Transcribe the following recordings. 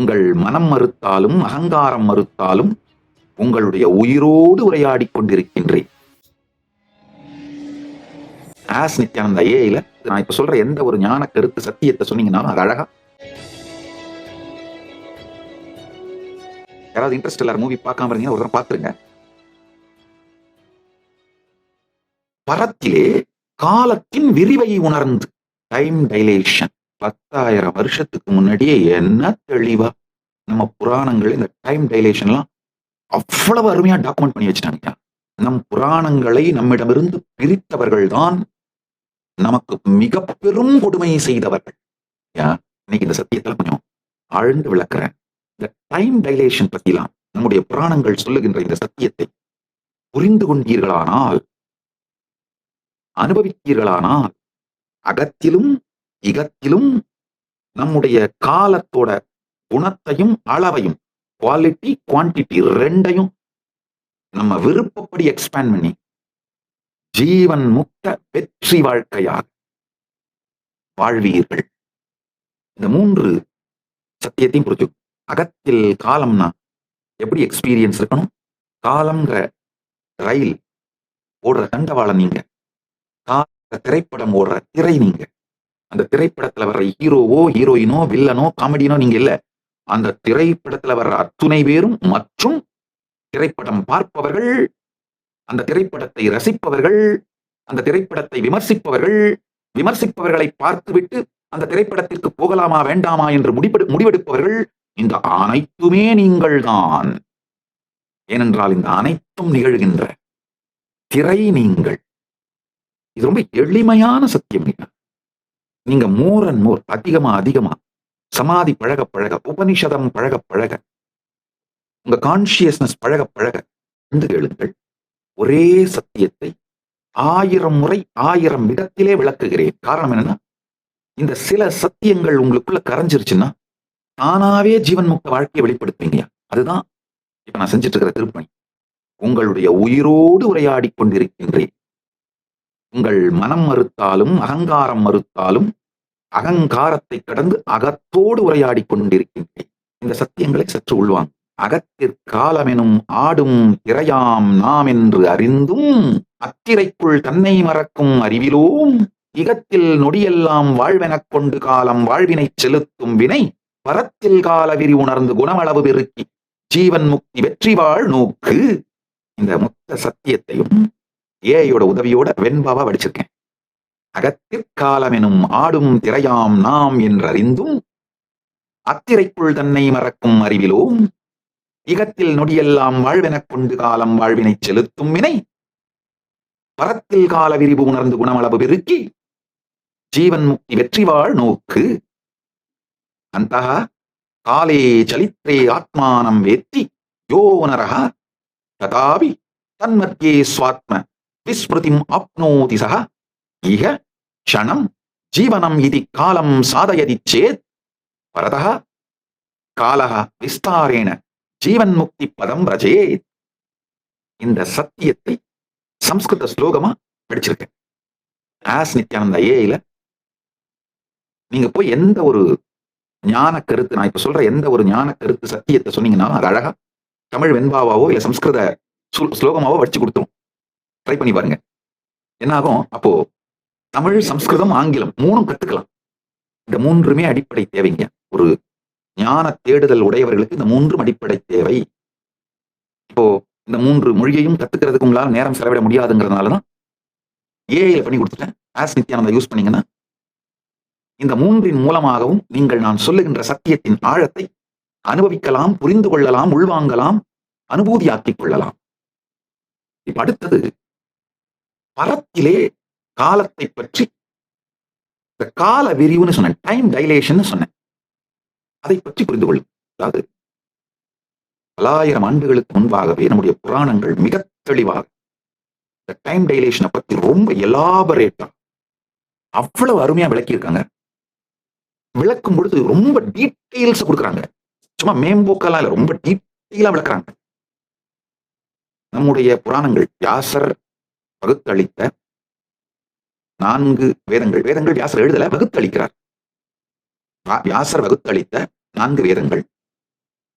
உங்கள் மனம் மறுத்தாலும் அகங்காரம் மறுத்தாலும் உங்களுடைய உயிரோடு உரையாடிக் கொண்டிருக்கின்றேன். ஆஸ் நித்யானந்த ஏஐல நான் இப்ப சொல்ற எந்த ஒரு ஞான கருத்து சத்தியத்தை சொன்னீங்கன்னாலும் அது அழகா யாராவது இன்ட்ரெஸ்ட் மூவி பார்க்காம இருந்தீங்கன்னா ஒரு தடவை பார்த்துருங்க. பரத்திலே காலத்தின் விரிவை உணர்ந்து டைம் டைலேஷன் 10,000 வருஷத்துக்கு முன்னாடியே என்ன தெளிவா நம்ம புராணங்கள் இந்த டைம் டைலேஷன்லாம் அவ்வளவு அருமையா டாக்குமெண்ட் பண்ணி வச்சுட்டாங்க. நம் புராணங்களை நம்மிடமிருந்து பிரித்தவர்கள் தான் நமக்கு மிக பெரும் கொடுமையை செய்தவர்கள். இன்னைக்கு இந்த சத்தியத்துல கொஞ்சம் ஆழ்ந்து விளக்குறேன். இந்த டைம் டைலேஷன் பத்திலாம் நம்முடைய புராணங்கள் சொல்லுகின்ற இந்த சத்தியத்தை புரிந்து கொண்டீர்களானால், அனுபவித்தீர்களானால், அகத்திலும் இகத்திலும் நம்முடைய காலத்தோட குணத்தையும் அளவையும், குவாலிட்டி குவான்டிட்டி ரெண்டையும் நம்ம விருப்பப்படி எக்ஸ்பேண்ட் பண்ணி ஜீவன் முக்த வெற்றி வாழ்க்கையாக வாழ்வீர்கள். இந்த 3 சத்தியத்தையும் புரிஞ்சு. அகத்தில் காலம்னா எப்படி எக்ஸ்பீரியன்ஸ் இருக்கணும்? காலம்ங்கிற ரயில் ஓடுற தண்டவாளம் நீங்க, திரைப்படம் ஓடுற திரை நீங்க, அந்த திரைப்படத்துல வர்ற ஹீரோவோ ஹீரோயினோ வில்லனோ காமெடியனோ நீங்க இல்ல. அந்த திரைப்படத்துல வர்ற அத்துணை பேரும் மற்றும் திரைப்படம் பார்ப்பவர்கள், அந்த திரைப்படத்தை ரசிப்பவர்கள், அந்த திரைப்படத்தை விமர்சிப்பவர்கள், விமர்சிப்பவர்களை பார்த்துவிட்டு அந்த திரைப்படத்திற்கு போகலாமா வேண்டாமா என்று முடிவெடுப்பவர்கள், இந்த அனைத்துமே நீங்கள் தான். ஏனென்றால் இந்த அனைத்தும் நிகழ்கின்ற திரை நீங்கள். இது ரொம்ப எளிமையான சத்தியம். நீங்க மோர் அண்ட் மோர் அதிகமா சமாதி பழக பழக, உபனிஷதம் பழக பழக, உங்க கான்சியஸ்னஸ் பழக பழக என்று கேளுங்கள். ஒரே சத்தியத்தை 1000 முறை 1000 விதத்திலே விளக்குகிறேன். காரணம் என்னன்னா, இந்த சில சத்தியங்கள் உங்களுக்குள்ள கரைஞ்சிருச்சுன்னா தானாவே ஜீவன் முக்த வாழ்க்கையை வெளிப்படுத்துவீங்க. அதுதான் இப்ப நான் செஞ்சுட்டு இருக்கிற திருப்பணி. உங்களுடைய உயிரோடு உரையாடி கொண்டிருக்கின்றேன். உங்கள் மனம் மறுத்தாலும் அகங்காரம் மறுத்தாலும் அகங்காரத்தை கடந்து அகத்தோடு உரையாடி கொண்டிருக்கின்றேன். இந்த சத்தியங்களை சற்று உள்வாங்க. அகத்திற்காலமெனும் ஆடும் திரையாம் நாம் என்று அறிந்தும் அத்திரைக்குள் தன்னை மறக்கும் அறிவிலோம் இகத்தில் நொடியெல்லாம் வாழ்வெனக் கொண்டு காலம் வாழ்வினை செலுத்தும் வினை பரத்தில் கால விரி உணர்ந்து குணமளவு பெருக்கி ஜீவன் முக்தி வெற்றி வாழ் நோக்கு. இந்த மொத்த சத்தியத்தையும் ஏஐயோட உதவியோட வெண்பாவா வடிச்சிருக்கேன். அகத்திற்காலமெனும் ஆடும் திரையாம் நாம் என்றறிந்தும் அத்திரைக்குள் தன்னை மறக்கும் அறிவிலோம் இகத்தில் நொடியெல்லாம் வாழ்வெனக் கொண்டு காலம் வாழ்வினை செலுத்தும் வினை பரத்தில் கால விரிவு உணர்ந்து குணமளவு பெருக்கி ஜீவன் முக்தி வெற்றி வாழ் நோக்கு. அந்தः காலே சலித்ரே ஆத்மானம் வேத்தி யோ நரஹ ததாபி தன்மத்யே ஸ்வாத்ம விஸ்மிருதிம் ஆப்னோதி சஹ இஹ க்ஷணம் ஜீவனம் இதி காலம் சாதயதி சேத் பரதः காலஹ விஸ்தாரேண ஜீவன் முக்தி பதம் ரஜேத். இந்த சத்தியத்தை சம்ஸ்கிருத ஸ்லோகமா படிச்சிருக்கேன். ஆஸ் நித்யானந்த ஏஐல நீங்க போய் எந்த ஒரு ஞான கருத்து, நான் இப்ப சொல்ற எந்த ஒரு ஞான கருத்து சத்தியத்தை சொன்னீங்கன்னாலும் அது அழகா தமிழ் வெண்பாவாவோ இல்ல சம்ஸ்கிருத ஸ்லோகமாவோ வடிச்சு கொடுத்துரும். ட்ரை பண்ணி பாருங்க. என்ன ஆகும்? அப்போ தமிழ், சம்ஸ்கிருதம், ஆங்கிலம் 3ம் கத்துக்கலாம். இந்த 3மே அடிப்படை தேவைங்க. ஒரு ஞான தேடுதல் உடையவர்களுக்கு இந்த 3ம் அடிப்படை தேவை. இப்போ இந்த 3 மொழியையும் கத்துக்கிறதுக்கு உங்களால நேரம் செலவிட முடியாதுங்கிறதுனாலதான் ஏஐல பண்ணி கொடுத்துட்டேன். ஆஸ் நித்யானந்தா யூஸ் பண்ணீங்கன்னா இந்த 3ன் மூலமாகவும் நீங்கள் நான் சொல்லுகின்ற சத்தியத்தின் ஆழத்தை அனுபவிக்கலாம், புரிந்து கொள்ளலாம், உள்வாங்கலாம், அனுபூதியாக்கிக் கொள்ளலாம். இப்ப அடுத்தது பரத்திலே காலத்தை பற்றி இந்த கால விரிவுன்னு சொன்னேன், டைம் டைலேஷன் சொன்னேன். அதை பற்றி புரிந்து கொள்ளும். அதாவது 1000 ஆண்டுகளுக்கு முன்பாகவே நம்முடைய புராணங்கள் மிக தெளிவாக இந்த டைம் டைலேஷனை பத்தி ரொம்ப எலாபரேட்டா அவ்வளவு அருமையா விளக்கியிருக்காங்க. விளக்கும் பொழுது ரொம்ப டீட்டெயில்ஸ் கொடுக்குறாங்க. சும்மா மேம்போக்கெல்லாம் இல்ல, ரொம்ப டீட்டெயிலா விளக்குறாங்க. நம்முடைய புராணங்கள் வியாசர் வகுத்தளித்த 4 வேதங்கள். வேதங்கள் வியாசர் எழுதல, வகுத்தளிக்கிறார். வியாசர் வகுத்தளித்த 4 வேதங்கள்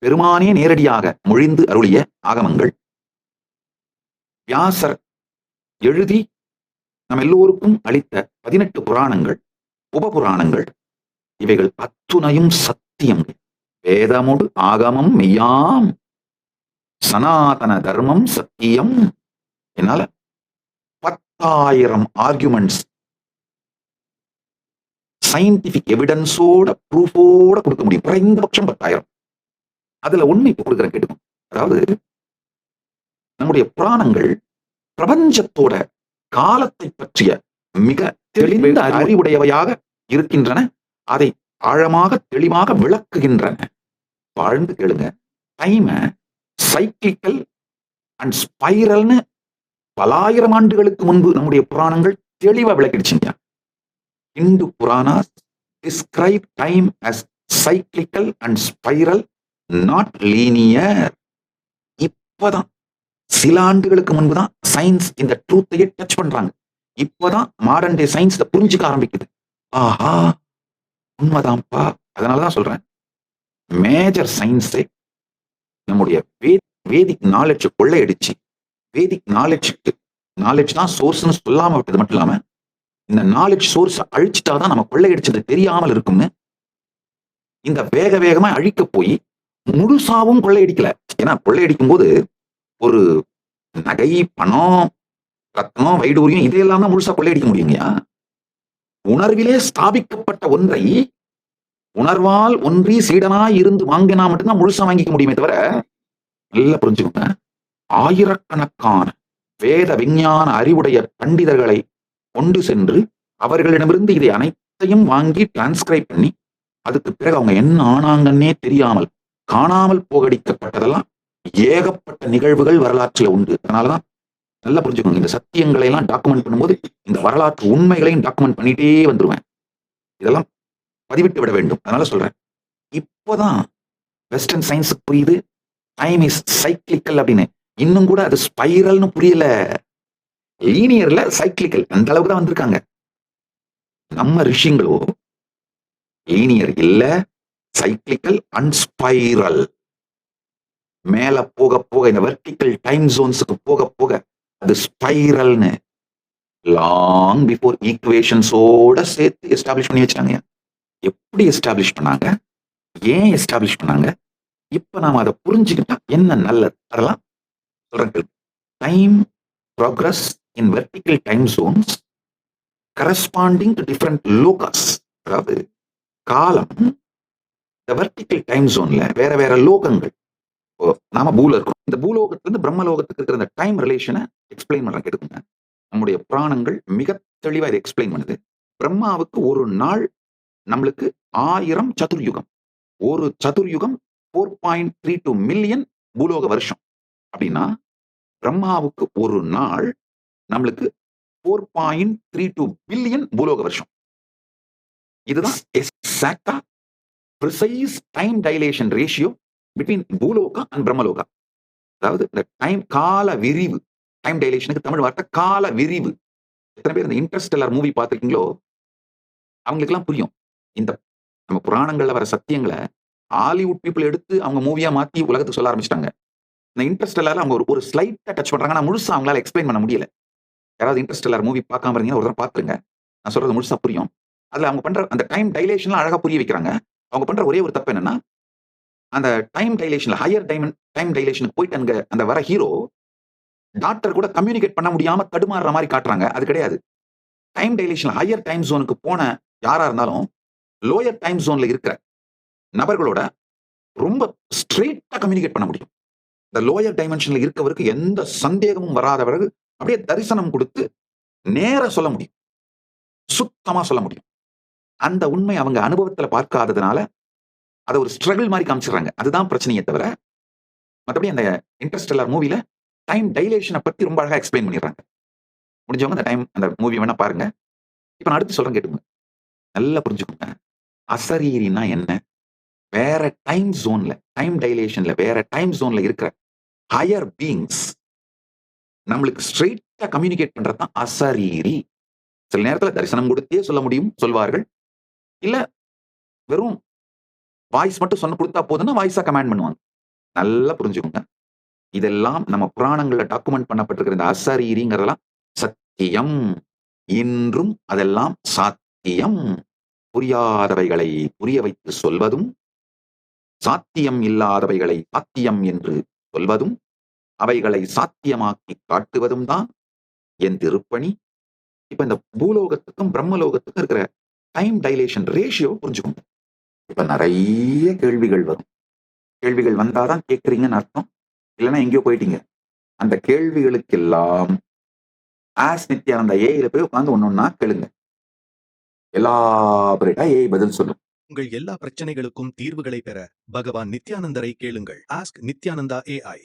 பெருமானே நேரடியாக மொழிந்து அருளிய ஆகமங்கள், வியாசர் எழுதி நம் எல்லோருக்கும் அளித்த 18 புராணங்கள், உபபுராணங்கள், இவைகள் அத்துணையும் சத்தியம். வேதமுடு ஆகமம் மெய்யாம், சனாதன தர்மம் சத்தியம். என்னால 10,000 ஆர்குமெண்ட்ஸ் சயின்டிபிக் எவிடன்ஸோட ப்ரூஃபோட கொடுக்க முடியும். குறைந்தபட்சம் 10,000. அதுல ஒண்ணு இப்ப கொடுக்குறேன் கேட்டுக்கணும். அதாவது நம்முடைய புராணங்கள் பிரபஞ்சத்தோட காலத்தை பற்றிய மிக தெளிந்த அறிவுடையவையாக இருக்கின்றன. அதை ஆழமாக தெளிவாக விளக்குகின்றன. வாழ்ந்து கேளுங்க. டைம சைக்கிளிக்கல் அண்ட் ஸ்பைரல்னு பலாயிரம் ஆண்டுகளுக்கு முன்பு நம்முடைய புராணங்கள் தெளிவா விளக்கிடுச்சுங்க. Hindu Puranas describe time as cyclical and spiral, not linear. இப்பதான் சில ஆண்டுகளுக்கு முன்புதான் சயின்ஸ் இந்த ட்ரூத்தையே டச் பண்றாங்க. இப்பதான் மாடர்ன் டே சயின்ஸ் புரிஞ்சுக்க ஆரம்பிக்குது. ஆஹா, உண்மைதான்ப்பா. அதனாலதான் சொல்றேன், மேஜர் சயின்ஸே நம்முடைய வேதிக் நாலேஜ் கொள்ளையடிச்சு, வேதிக் நாலேஜ் தான் சோர்ஸ்னு சொல்லாம விட்டது மட்டும் இல்லாம, இந்த நாலேஜ் சோர்ஸ் அழிச்சிட்டாதான் நம்ம கொள்ளையடிச்சது தெரியாமல் இருக்கும்னு இந்த வேக வேகமா அழிக்க போய் முழுசாவும் கொள்ளையடிக்கல. ஏன்னா கொள்ளையடிக்கும் போது ஒரு நகை, பணம், ரத்னம், வைடூரியம் இதையெல்லாம் தான் முழுசா கொள்ளையடிக்க முடியுங்கயா. உணர்விலே ஸ்தாபிக்கப்பட்ட ஒன்றை உணர்வால் ஒன்றி சீடனாய் இருந்து வாங்கினா மட்டும்தான் முழுசா வாங்கிக்க முடியுமே தவிர, நல்லா புரிஞ்சுக்கோங்க, ஆயிரக்கணக்கான வேத விஞ்ஞான அறிவுடைய பண்டிதர்களை கொண்டு சென்று அவர்களிடமிருந்து இதை அனைத்தையும் வாங்கி டிரான்ஸ்கிரைப் பண்ணி அதுக்கு பிறகு அவங்க என்ன ஆனாங்கன்னே தெரியாமல் காணாமல் போகடிக்கப்பட்டதெல்லாம் ஏகப்பட்ட நிகழ்வுகள் வரலாற்றில் உண்டு. அதனாலதான் நல்லா புரிஞ்சுக்கோங்க, இந்த சத்தியங்களை எல்லாம் டாக்குமெண்ட் பண்ணும்போது இந்த வரலாற்று உண்மைகளையும் டாக்குமெண்ட் பண்ணிட்டே வந்துருவேன். இதெல்லாம் பதிவிட்டு விட வேண்டும். அதனால சொல்றேன், இப்போதான் வெஸ்டர்ன் சயின்ஸுக்கு புரியுது டைம் இஸ் சைக்கிளிக்கல் அப்படின்னு. இன்னும் கூட அது ஸ்பைரல்னு புரியல, லீனியர்ல சைக்கிளிக்கல் அந்த அளவுக்கு தான் வந்திருக்காங்க. நம்ம ரிஷிங்களோ லீனியர் இல்ல, சைக்கிளிக்கல் அண்ட் ஸ்பைரல். மேல போக போக இந்த வெர்டிக்கல் டைம் ஜோன்ஸுக்கு போக போக அது ஸ்பைரல்னு லாங் பிஃபோர் ஈக்குவேஷன்ஸோட சேர்த்து எஸ்டாப்ளிஷ் பண்ணி வச்சாங்க. எப்படி எஸ்டாப்ளிஷ் பண்ணாங்க, ஏன் எஸ்டாப்ளிஷ் பண்ணாங்க, இப்ப நாம அதை புரிஞ்சுக்கிட்டா என்ன நல்லது, அதெல்லாம் சொல்றேன். Time progress in vertical time zones corresponding to different lokas. அதாவது காலம் இந்த வெர்டிக்கல் டைம் ஜோன்ல வேற வேற லோகங்கள். நாம பூல இருக்கோம், இந்த பூலோகத்திலிருந்து பிரம்மலோகத்துக்கு இருக்கிற இந்த டைம் ரிலேஷனை எக்ஸ்பிளைன் பண்றேன் கேட்டுக்கோங்க. நம்முடைய புராணங்கள் மிக தெளிவா இதை எக்ஸ்பிளைன் பண்ணுது. பிரம்மாவுக்கு ஒரு நாள் நம்மளுக்கு 1000 சதுர்யுகம். ஒரு சதுர்யுகம் 4.32 மில்லியன் பூலோக வருஷம். அப்படின்னா பிரம்மாவுக்கு ஒரு நாள் நம்மளுக்கு 4.32 பில்லியன் பூலோக வருஷம். இதுதான் எக்ஸாக்டா precise time dilation ratio between Bhuloka and Brahmaloka. அதாவது இந்த டைம் கால விரிவு, டைம் டைலேஷனுக்கு தமிழ் வார்த்தை கால விரிவு. எத்தனை பேர் இந்த இன்டர்ஸ்டெல்லர் மூவி பார்த்திருக்கீங்களோ அவங்களுக்கு எல்லாம் புரியும். இந்த நம்ம புராணங்கள்ல வர சத்தியங்களை ஹாலிவுட் பீப்புள் எடுத்து அவங்க மூவியா மாத்தி உலகத்துக்கு சொல்ல ஆரம்பிச்சிட்டாங்க. இந்த இன்டர்ஸ்டெல்லர் அவங்க ஒரு ஸ்லைட்டா டச் பண்றாங்க, ஆனா முழுசா அவங்களால எக்ஸ்பிளைன் பண்ண முடியல. யாராவது இன்டர்ஸ்டெல்லர் மூவி பார்க்காம இருந்தீங்கன்னா ஒரு தடவை பார்த்துருங்க, நான் சொல்றது முழுசா புரியும். அதுல அவங்க பண்ற அந்த டைம் டைலேஷன்லாம் அழகா புரிய வைக்கிறாங்க. அவங்க பண்ற ஒரே ஒரு தப்பு என்னன்னா, அந்த டைம் டைலேஷன்ல ஹையர் டைம் டைலேஷனுக்கு போயிட்டு அங்க அந்த வர ஹீரோ டாக்டர் கூட கம்யூனிகேட் பண்ண முடியாம தடுமாறுற மாதிரி காட்டுறாங்க. அது கிடையாது. டைம் டைலேஷன்ல ஹையர் டைம் ஜோனுக்கு போன யாரா இருந்தாலும் லோயர் டைம் ஜோன்ல இருக்கிற நபர்களோட ரொம்ப ஸ்ட்ரெயிட்டா கம்யூனிகேட் பண்ண முடியும். இந்த லோயர் டைமென்ஷன்ல இருக்கவருக்கு எந்த சந்தேகமும் வராதவர்கள் அப்படியே தரிசனம் கொடுத்து நேர சொல்ல முடியும், சுத்தமா சொல்ல முடியும். அந்த உண்மை அவங்க அனுபவத்துல பார்க்காததுனால அதை ஒரு ஸ்ட்ரகிள் மாதிரி காமிச்சிடுறாங்க. அதுதான் பிரச்சனையே தவிர மற்றபடி அந்த இன்டர்ஸ்டெல்லர் மூவில டைம் டைலேஷனை பத்தி ரொம்ப அழகா எக்ஸ்பிளைன் பண்ணிடுறாங்க. முடிஞ்சவங்க அந்த மூவி வேணா பாருங்க. இப்ப நான் அடுத்து சொல்றேன் கேட்டுங்க, நல்லா புரிஞ்சுக்கோங்க. அசரீரினா என்ன? வேற டைம் ஜோன்ல, டைம் டைலேஷன்ல வேற டைம் ஜோன்ல இருக்கிற ஹையர் பீயிங்ஸ் நம்மளுக்கு ஸ்ட்ரெயிட்டா கம்யூனிகேட் பண்றதுதான் அசரீரி. சில நேரத்துல தரிசனம் கொடுத்தே சொல்ல முடியும், சொல்வார்கள். இல்ல வெறும் வாய்ஸ் மட்டும் கொடுத்தா போதுன்னா வாய்ஸா கமாண்ட் பண்ணுவாங்க. நல்லா புரிஞ்சுக்கோங்க. இதெல்லாம் நம்ம புராணங்கள்ல டாக்குமெண்ட் பண்ணப்பட்டிருக்கிற இந்த அசரீரிங்கிறதெல்லாம் சத்தியம். இன்றும் அதெல்லாம் சாத்தியம். புரியாதவைகளை புரிய வைத்து சொல்வதும், சாத்தியம் இல்லாதவைகளை சாத்தியம் என்று சொல்வதும், அவைகளை சாத்தியமாக்கி காட்டுவதும் தான் என் திருப்பணி. இப்ப இந்த பூலோகத்துக்கும் பிரம்மலோகத்துக்கும் இருக்கிற டைம் டைலேஷன் ரேஷியோ புரிஞ்சுக்கோங்க. இப்ப நிறைய கேள்விகள் வரும். கேள்விகள் வந்தாதான் கேட்கறீங்கன்னு அர்த்தம். இல்லைன்னா எங்கேயோ போயிட்டீங்க. அந்த கேள்விகளுக்கெல்லாம் ஆஸ் நித்யானந்தா ஏஐல போய் உட்கார்ந்து ஒன்னொன்னா கேளுங்க. எலாபரேட்டா ஏஐ பதில் சொல்லும். உங்கள் எல்லா பிரச்சனைகளுக்கும் தீர்வுகளை பெற பகவான் நித்யானந்தரை கேளுங்கள். Ask Nithyananda AI.